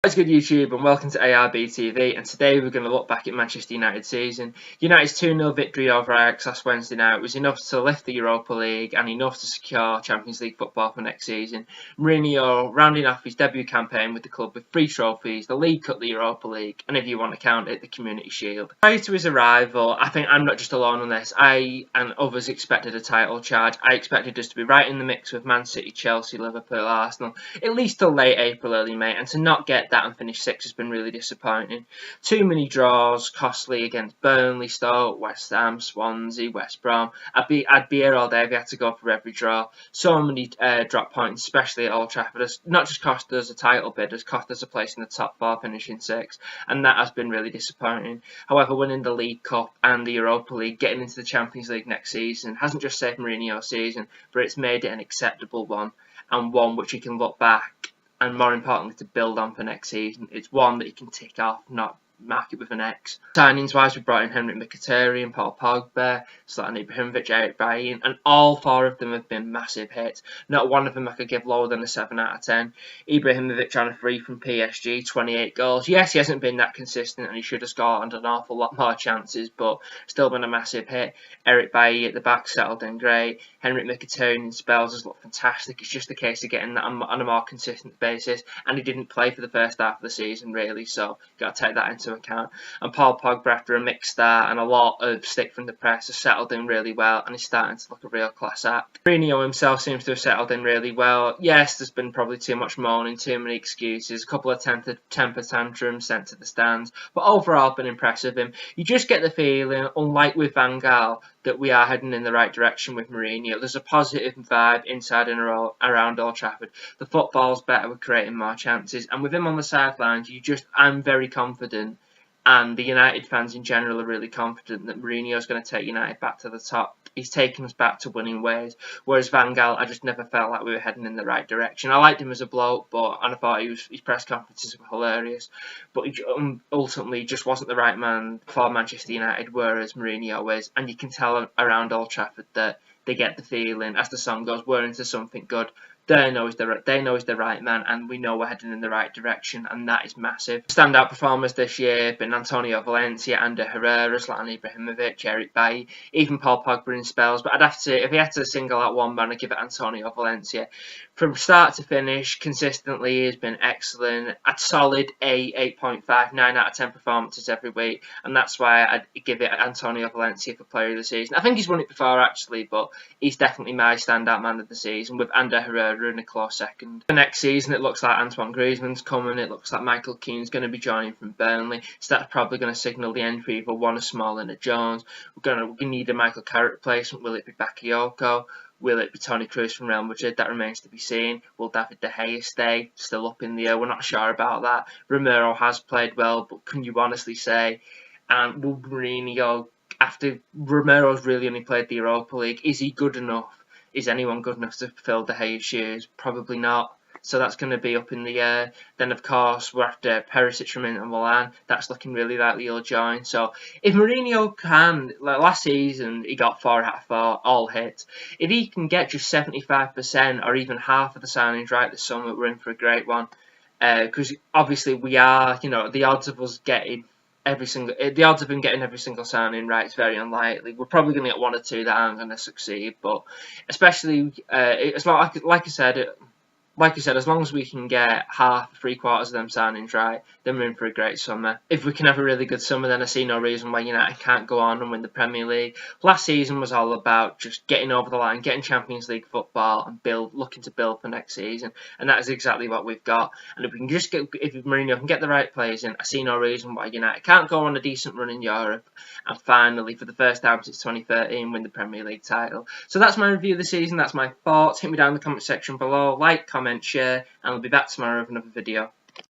What's good YouTube and welcome to ARB TV, and today we're going to look back at Manchester United's season. United's 2-0 victory over Ajax last Wednesday night was enough to lift the Europa League and enough to secure Champions League football for next season. Mourinho rounding off his debut campaign with the club with 3 trophies, the League Cup, the Europa League, and if you want to count it, the Community Shield. Prior to his arrival, I think I'm not just alone on this, I and others expected a title charge. I expected us to be right in the mix with Man City, Chelsea, Liverpool, Arsenal, at least till late April, early May, and to not get that and finish 6th has been really disappointing. Too many draws, costly against Burnley, Stoke, West Ham, Swansea, West Brom. I'd be here all day if we had to go for every draw. So many drop points, especially at Old Trafford. It's not just cost us a title bid, it's cost us a place in the top 4, finishing 6th, and that has been really disappointing. However, winning the League Cup and the Europa League, getting into the Champions League next season, hasn't just saved Mourinho's season, but it's made it an acceptable one, and one which he can look back and, more importantly, to build on for next season. It's one that he can tick off, not mark it with an X. Signings wise, we brought in Henrikh Mkhitaryan, Paul Pogba, Zlatan Ibrahimovic, Eric Bailly, and all 4 of them have been massive hits. Not one of them I could give lower than a 7 out of 10. Ibrahimovic on a free from PSG, 28 goals. Yes, he hasn't been that consistent and he should have scored an awful lot more chances, but still been a massive hit. Eric Bailly at the back settled in great. Henrikh Mkhitaryan in spells has looked fantastic. It's just a case of getting that on a more consistent basis, and he didn't play for the first half of the season really, so got to take that into account. And Paul Pogba, after a mixed start and a lot of stick from the press, has settled in really well and is starting to look a real class act. Mourinho himself seems to have settled in really well. Yes, there's been probably too much moaning, too many excuses, a couple of temper tantrums sent to the stands, but overall been impressed with him. You just get the feeling, unlike with Van Gaal, that we are heading in the right direction with Mourinho. There's a positive vibe inside and around Old Trafford. The football's better, we're creating more chances, and with him on the sidelines, I'm very confident, and the United fans in general are really confident that Mourinho's going to take United back to the top. He's taken us back to winning ways, whereas Van Gaal, I just never felt like we were heading in the right direction. I liked him as a bloke, and I thought his press conferences were hilarious, but he ultimately just wasn't the right man for Manchester United, whereas Mourinho is, and you can tell around Old Trafford that they get the feeling, as the song goes, we're into something good. They know he's the right man, and we know we're heading in the right direction, and that is massive. Standout performers this year have been Antonio Valencia, Ander Herrera, Zlatan Ibrahimovic, Eric Bailly, even Paul Pogba in spells. But if he had to single out one man, I'd give it Antonio Valencia. From start to finish, consistently, he's been excellent. A solid 8.5, 9 out of 10 performances every week, and that's why I'd give it Antonio Valencia for Player of the Season. I think he's won it before actually, but he's definitely my standout man of the season, with Ander Herrera in a close second. For next season, it looks like Antoine Griezmann's coming. It looks like Michael Keane's going to be joining from Burnley, so that's probably going to signal the end for either one of Smalling or Jones. We need a Michael Carrick replacement. Will it be Bakayoko? Will it be Toni Kroos from Real Madrid? That remains to be seen. Will David De Gea stay? Still up in the air. We're not sure about that. Romero has played well, but can you honestly say, will Mourinho, after Romero's really only played the Europa League, is he good enough? Is anyone good enough to fill De Gea's shoes? Probably not. So that's going to be up in the air. Then, of course, we're after Perisic from Inter Milan. That's looking really likely he'll join. So if Mourinho can, like last season, he got 4 out of 4, all hits. If he can get just 75% or even half of the signings right this summer, we're in for a great one. Because obviously we are, the odds of us getting the odds of him getting every single signing right is very unlikely. We're probably going to get 1 or 2 that aren't going to succeed, but especially like I said, as long as we can get half, 3/4 of them signings right, then we're in for a great summer. If we can have a really good summer, then I see no reason why United can't go on and win the Premier League. Last season was all about just getting over the line, getting Champions League football, and looking to build for next season, and that is exactly what we've got. And if Mourinho can get the right players in, I see no reason why United can't go on a decent run in Europe, and finally, for the first time since 2013, win the Premier League title. So that's my review of the season. That's my thoughts. Hit me down in the comment section below. Like, comment, share, and I'll be back tomorrow with another video.